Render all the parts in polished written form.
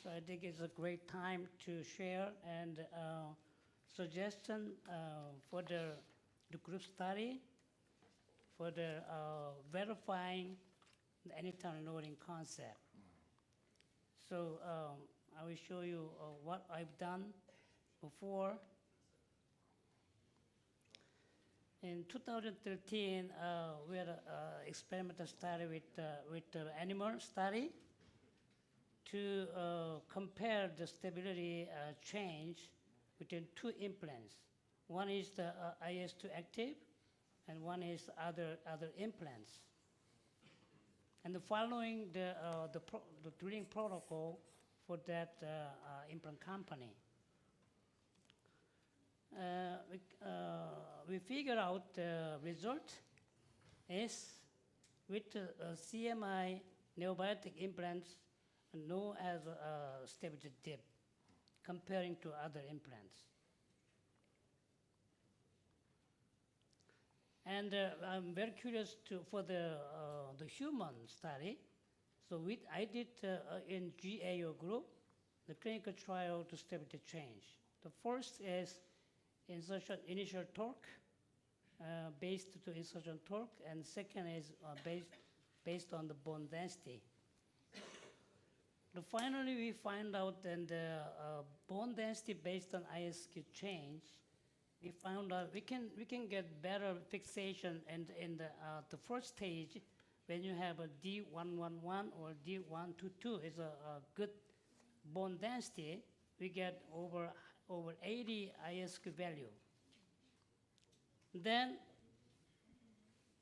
So I think it's a great time to share and suggestion for the group study, for the verifying the anytime learning concept. So I will show you what I've done before. In 2013, we had an experimental study with the animal study to compare the stability change between two implants. One is the IS2 active, and one is other implants. And following the drilling protocol for that implant company, we figured out the result is with CMI neobiotic implants known as stability dip comparing to other implants. And I'm very curious for the human study. So I did in GAO group, the clinical trial to stability change. The first is initial torque, based to insertion torque, and second is based on the bone density. Finally, we find out that the bone density based on ISQ change, we found out we can get better fixation in the first stage when you have a D111 or D122 is a good bone density. We get over 80 ISQ value. Then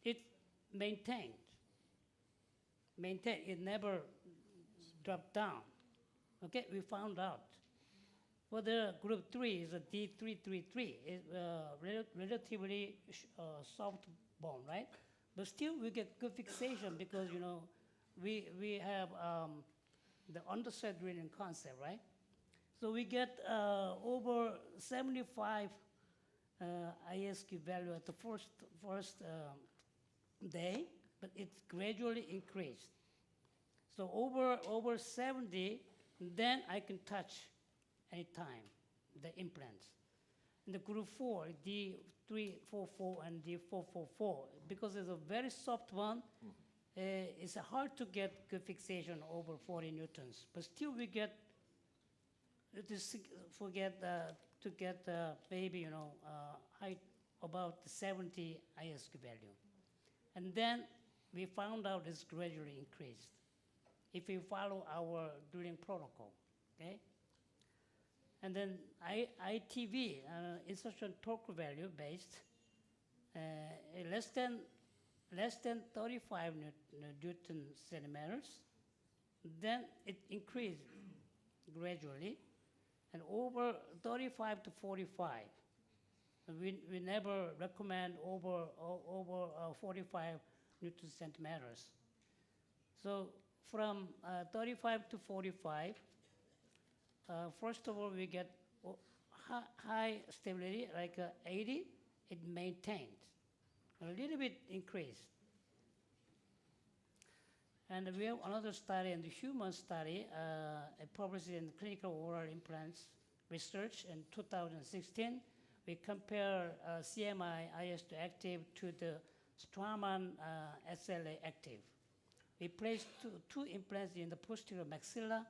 it maintained. It never dropped down. Okay, we found out. For the group 3 is a D333, it's relatively soft bone, right? But still we get good fixation because, you know, we have the underside drilling concept, right? So we get over 75 ISQ value at the first day, but it gradually increased. So over 70, then I can touch anytime the implants. In the group 4, D344 and D444, because it's a very soft one, it's hard to get good fixation over 40 newtons. But still we get to get maybe, you know, height about 70 ISQ value. And then we found out it's gradually increased if we follow our drilling protocol, okay? And then ITV, insertion torque value based, less than 35 Newton centimeters, then it increased gradually, and over 35 to 45. We never recommend over 45 Newton centimeters. So from 35 to 45, first of all, we get high stability, like 80, it maintained, a little bit increased. And we have another study, in the human study, published in Clinical Oral Implants Research in 2016. We compare CMI IS2 active to the Straumann SLA active. We place two implants in the posterior maxilla,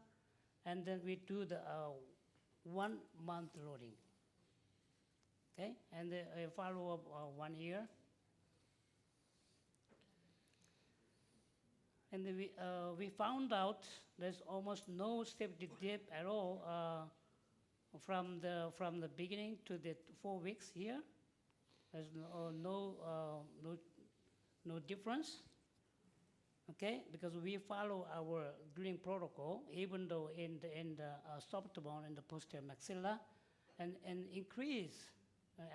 and then we do the 1 month loading. Okay, and a follow up 1 year. And we found out there's almost no stability dip at all from the beginning to the 4 weeks here. There's no difference. Okay, because we follow our drilling protocol, even though in the soft bone in the posterior maxilla, and increase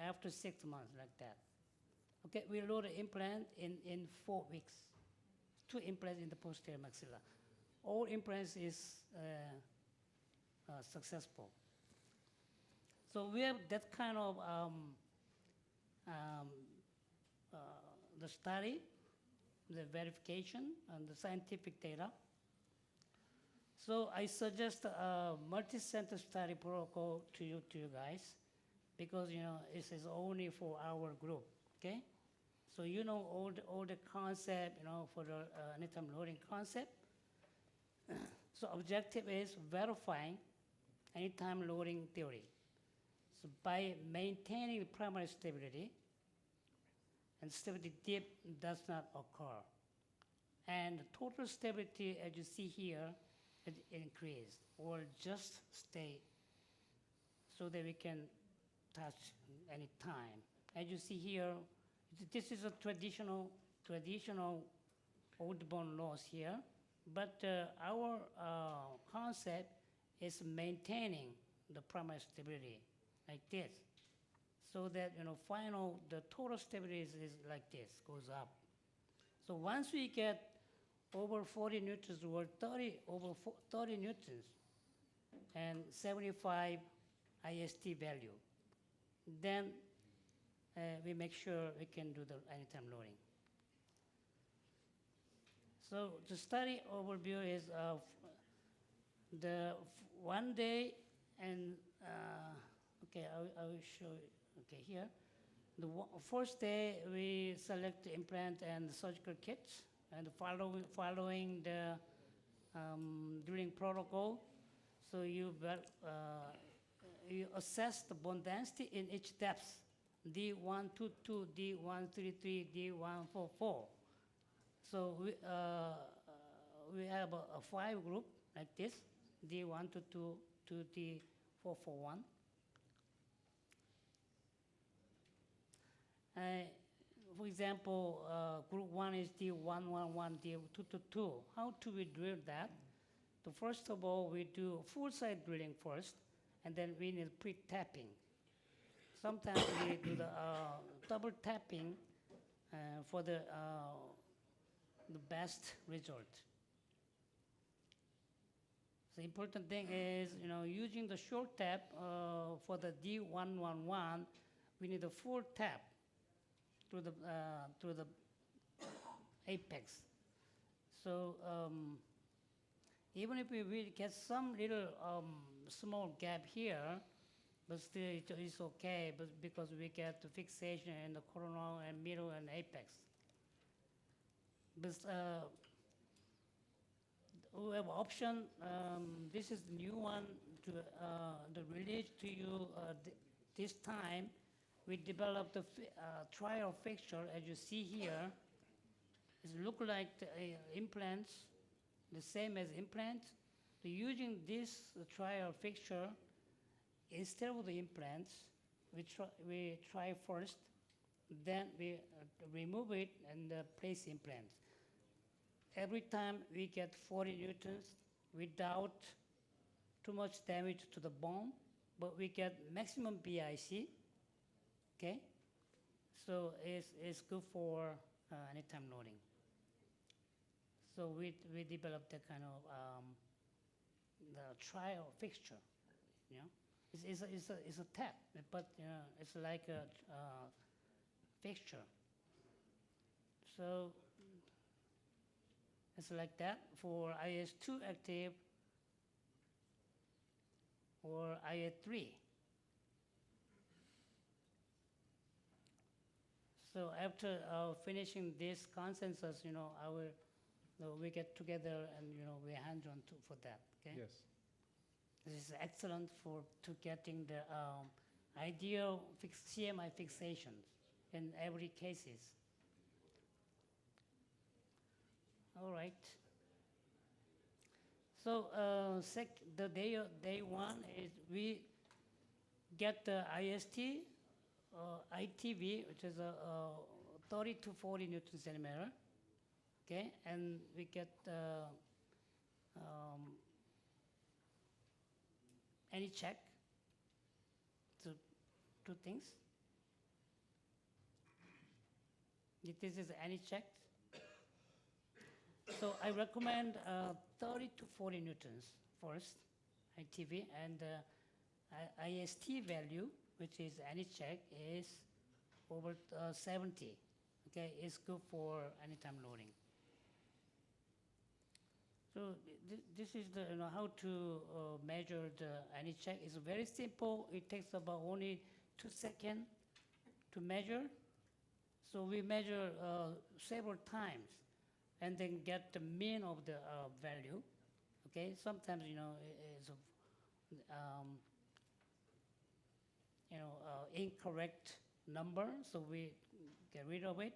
after 6 months like that. Okay, we load the implant in 4 weeks. 2 implants in the posterior maxilla. All implants is successful. So we have that kind of the study, the verification, and the scientific data. So I suggest a multi-center study protocol to you guys, because this is only for our group. Okay, so all the concept, for the anytime loading concept. So objective is verifying anytime loading theory. So by maintaining primary stability, and stability dip does not occur, and the total stability, as you see here, it increased or just stay, so that we can touch any time. As you see here, this is a traditional Audubon laws here, but our concept is maintaining the primary stability like this, so that the total stability is like this, goes up. So once we get over 40 newtons or 30 newtons and 75 IST value, then we make sure we can do the anytime loading. So the study overview is of the one day, and okay, I will show you. Okay, here. The first day we select the implant and the surgical kits, and following the drilling protocol. So you assess the bone density in each depth, D122, D133, D144. So we have a 5 group like this, D122 to D441. For example, group 1 is D111, D222. How do we drill that? So first of all, we do full side drilling first, and then we need pre-tapping. Sometimes we do the double tapping for the best result. The important thing is, using the short tap for the D111, we need a full tap through the apex. So even if we will get some little small gap here, but still it's okay, but because we get the fixation in the coronal and middle and apex. But we have option. This is the new one to release to you this time. We developed the trial fixture, as you see here. It looks like the, implants, the same as implants. So using this trial fixture, instead of the implants, we try first, then we remove it and place implants. Every time we get 40 newtons without too much damage to the bone, but we get maximum BIC. Okay, so it's good for anytime loading. So we developed that kind of the trial fixture. It's a tap, but it's like a fixture. So it's like that for IS2 active or IS3. So after finishing this consensus, we get together and we hands-on for that. Okay. Yes. This is excellent to getting the ideal CMI fixations in every cases. All right. So the day one is we get the IST, ITV, which is a 30 to 40 Newton centimeter. Okay, and we get any check. So 2 things. This is any check. So I recommend 30 to 40 newtons first, ITV, and IST value, which is any check, is over 70. Okay, it's good for anytime loading. So this is the how to measure the any check. It's very simple. It takes about only 2 seconds to measure. So we measure several times, and then get the mean of the value. Okay. Sometimes it's um, incorrect number, so we get rid of it.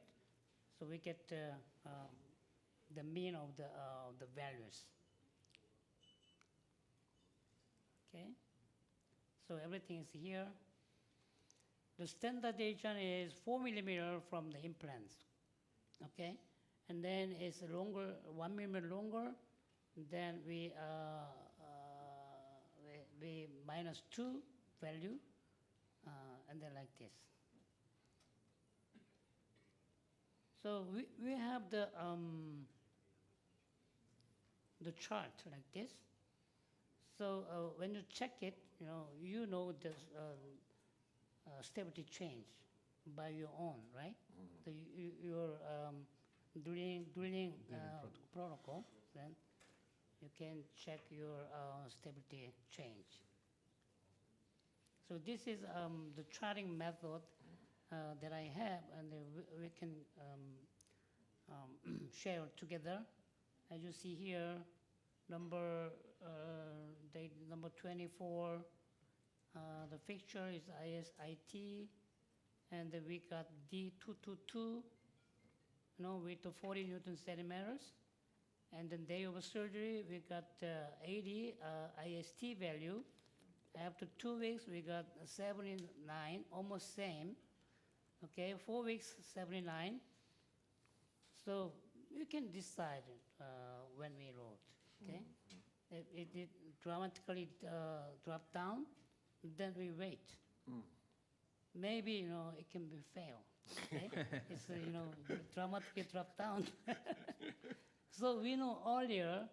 So we get the mean of the values. Okay, so everything is here. The standard deviation is 4 millimeter from the implants. Okay, and then it's longer, 1 millimeter longer. Then we minus 2 value, and then like this. So we have the chart like this. So when you check it, you know the stability change by your own, right? So your drilling protocol, then you can check your stability change. So this is the charting method that I have, and we can share together. As you see here, date number 24. The fixture is ISIT, and then we got D222, with the 40 Newton centimeters. And then day of surgery, we got 80 IST value. After 2 weeks, we got 79, almost same. Okay, 4 weeks, 79. So you can decide when we load. Okay, it dramatically drop down, then we wait. Maybe it can be fail. Okay, it's dramatically drop down. So we know earlier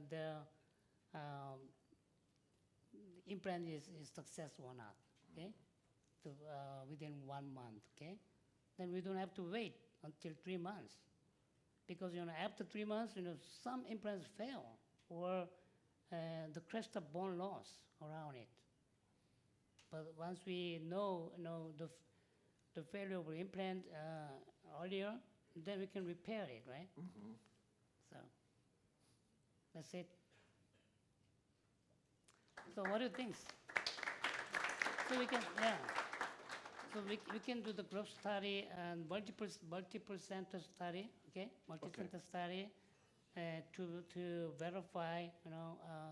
the implant is successful or not. Okay, so within 1 month. Okay, then we don't have to wait until 3 months, because after 3 months some implants fail, or the crest of bone loss around it. But once we know the failure of the implant earlier, then we can repair it, right? So that's it. So what do you think? So we can, yeah. So we can do the group study and multiple center study, okay? Multi-center study to verify,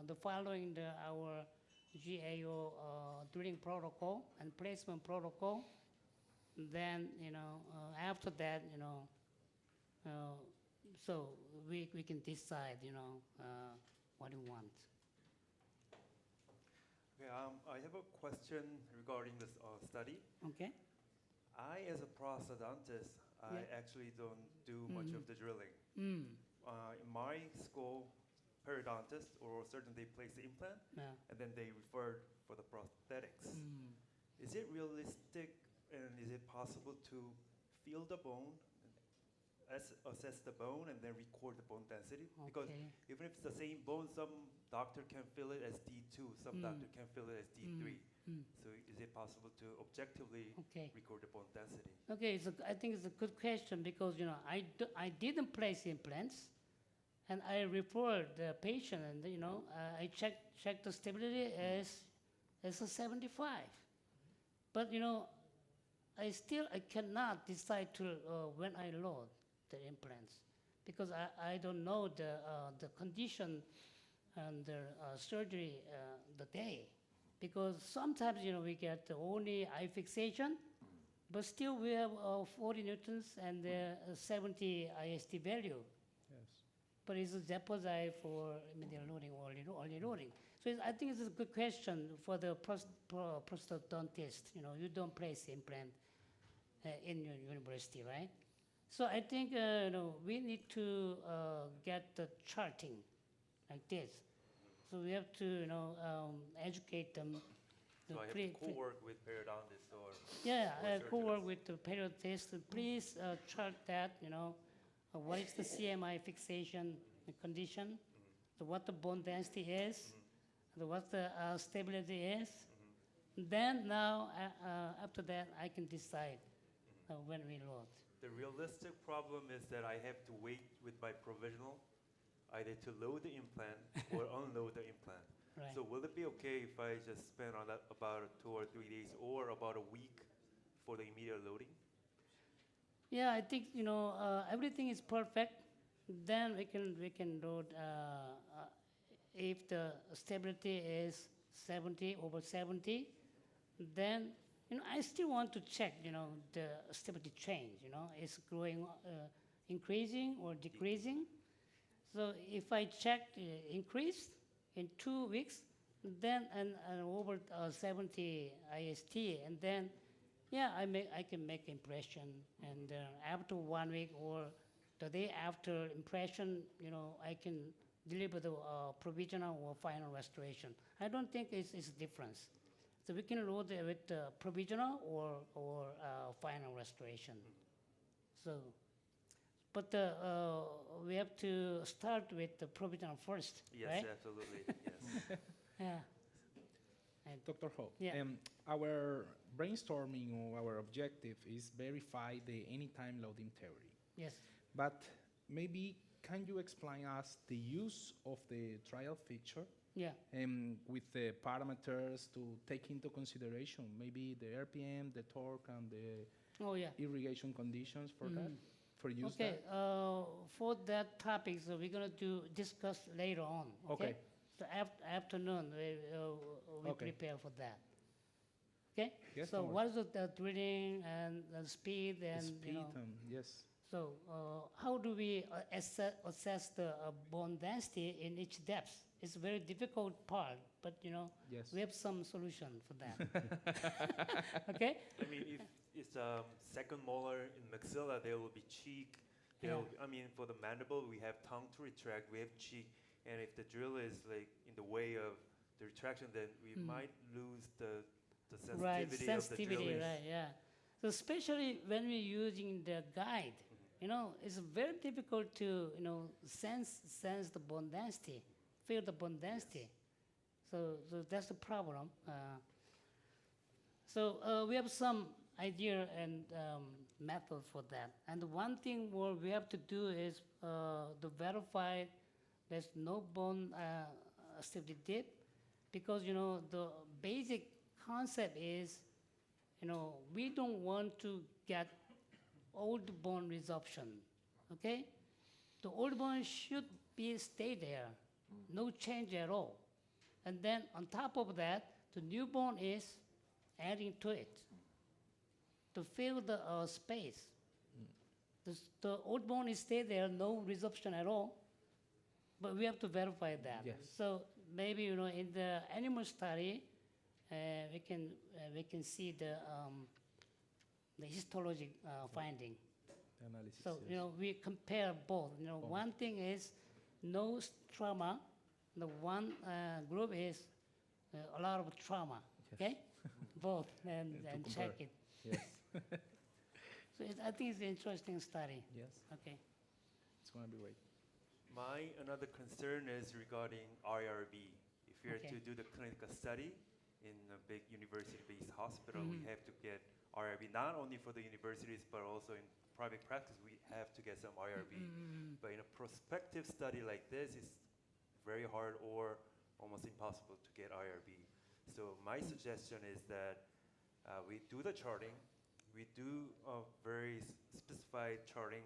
the following our GAO drilling protocol and placement protocol. Then after that, so we can decide, what we want. Okay, I have a question regarding this study. Okay. I, as a prosthodontist, I actually don't do much of the drilling. In my school, periodontist or surgeon, they place the implant, and then they refer for the prosthetics. Is it realistic, and is it possible to feel the bone, assess the bone, and then record the bone density? Because even if it's the same bone, some doctor can feel it as D2, some doctor can feel it as D3. So is it possible to objectively record the bone density? Okay, so I think it's a good question, because I didn't place implants, and I referred the patient, and I checked the stability as a 75. But I cannot decide to when I load the implants, because I don't know the condition and the surgery the day, because sometimes we get only eye fixation, but still we have 40 newtons and 70 IST value. Yes. But it's jeopardized for immediate loading or early loading. So I think it's a good question for the prosthodontist. You don't place implant in your university, right? So I think we need to get the charting like this. So we have to educate them. So I have to co-work with periodontists or co-work with the periodontist. Please chart that. What is the CMI fixation the condition, the what the bone density is, what the stability is. Then now, after that, I can decide when we load. The realistic problem is that I have to wait with my provisional either to load the implant or unload the implant. Right. So will it be okay if I just spend on that about 2 or 3 days or about a week for the immediate loading? Yeah, I think everything is perfect. Then we can load if the stability is 70 over 70. Then I still want to check the stability change. Is growing, increasing or decreasing. So if I check increase in 2 weeks, then and over 70 IST, and then I can make impression, and after 1 week or the day after impression, I can deliver the provisional or final restoration. I don't think it's a difference. So we can load it with provisional or final restoration. So, but we have to start with the provisional first, Yes, right? absolutely. Yes. Yeah. Dr. Ho, Yeah. our brainstorming or our objective is verify the anytime loading theory. Yes. But maybe can you explain us the use of the trial feature Yeah. with the parameters to take into consideration, maybe the RPM, the torque, and the Oh yeah. irrigation conditions for that, for use Okay. that? For that topic, so we're gonna discuss later on. Okay. Okay. So afternoon we Okay. prepare for that. Okay. Yes, So no worries. what is the drilling and the speed The and speed, yes. So how do we assess the bone density in each depth? It's a very difficult part, but Yes. we have some solution for that. Okay? I mean, if it's second molar in maxilla, there will be cheek. There will be, I mean, for the mandible, we have tongue to retract, we have cheek. And if the drill is like in the way of the retraction, then we might lose the sensitivity, Right, of the sensitivity, drilling. right, yeah. So especially when we're using the guide, it's very difficult to, sense the bone density, feel the bone density. So that's the problem. So we have some idea and method for that. And the one thing what we have to do is to verify there's no bone stability dip, because the basic concept is we don't want to get old bone resorption. Okay, the old bone should stay there, no change at all. And then on top of that, the new bone is adding to it to fill the space. The old bone is stay there, no resorption at all. But we have to verify that. Yes. So maybe in the animal study, we can see the histologic finding. Analysis, So yes. we compare both. One thing is no trauma. The one group is a lot of trauma. Yes. Okay, both and to check compare. it. Yes. So I think it's an interesting study. Yes. Okay. It's going to be great. My another concern is regarding IRB. If you're Okay. to do the clinical study in a big university-based hospital, we have to get IRB not only for the universities but also in private practice. We have to get some IRB. But in a prospective study like this, it's very hard or almost impossible to get IRB. So my suggestion is that we do the charting, we do a very specified charting,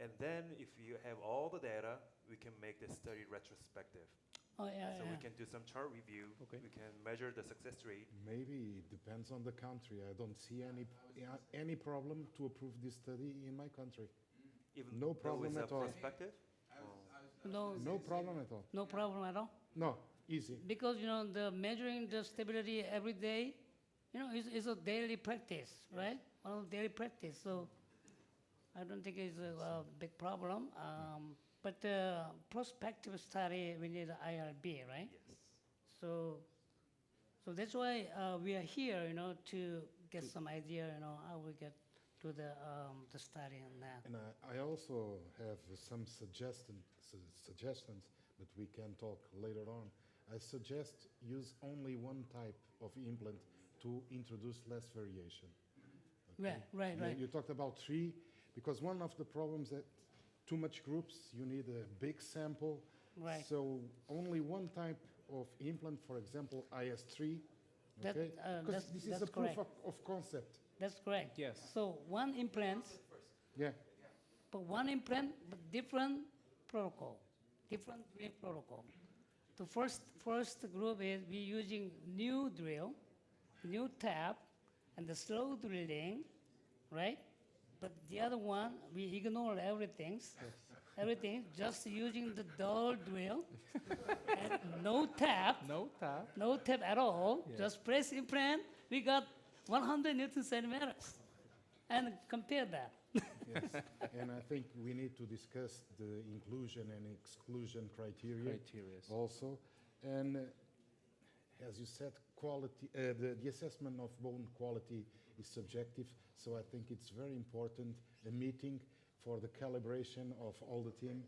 and then if you have all the data, we can make the study retrospective. Oh yeah. So yeah. we can do some chart review. Okay. We can measure the success rate. Maybe it depends on the country. I don't see any problem to approve this study in my country. Even No though problem it's at all. prospective. No, No problem at all. no problem at all. No, easy. Because the measuring the stability every day, is a daily practice, right? One of daily practice. So I don't think it's a big problem. But prospective study, we need IRB, right? Yes. So that's why we are here, to get some idea, how we get do the study on that. And I also have some suggestions, but we can talk later on. I suggest use only one type of implant to introduce less variation. Okay? Right. You talked about 3, because one of the problems that too much groups, you need a big sample. Right. So only one type of implant, for example, IS3. That, Okay? Because that's- this is that's a proof correct. of concept. That's correct. Yes. So one implant, Yeah. but one implant, but different protocol, different drill protocol. The first group is we using new drill, new tap, and the slow drilling, right? But the other one, we ignore everything. Everything, just using the dull drill, and no tap, No tap. no tap at all, Yeah. just press implant, we got 100 Newton centimeters. And compare that. Yes. And I think we need to discuss the inclusion and exclusion criteria Criterias. also. And as you said, quality, the assessment of bone quality is subjective, so I think it's very important a meeting for the calibration of all the team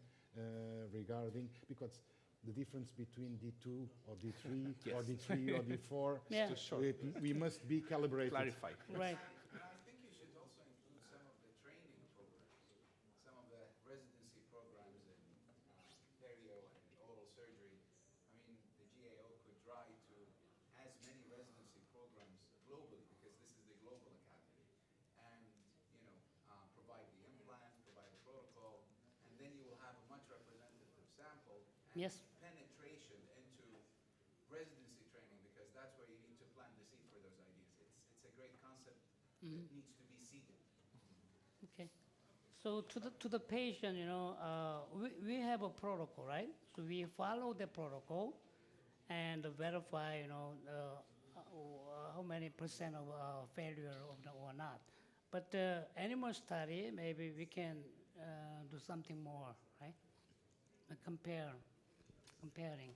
regarding, because the difference between D2 or D3 or Yes. D3 or D4, Yeah. Too short. we must be calibrated. Clarify. Right. And I think you should also include some of the training programs, some of the residency programs in perio and in oral surgery. I mean, the GAO could try to as many residency programs globally, because this is the global academy, and provide the implant, provide the protocol, and then you will have a much representative sample and Yes. penetration into residency training, because that's where you need to plant the seed for those ideas. It's a great concept that needs to be seeded. Okay. So to the patient, we have a protocol, right? So we follow the protocol and verify, how many percent of failure or not. But animal study, maybe we can do something more, right? Comparing.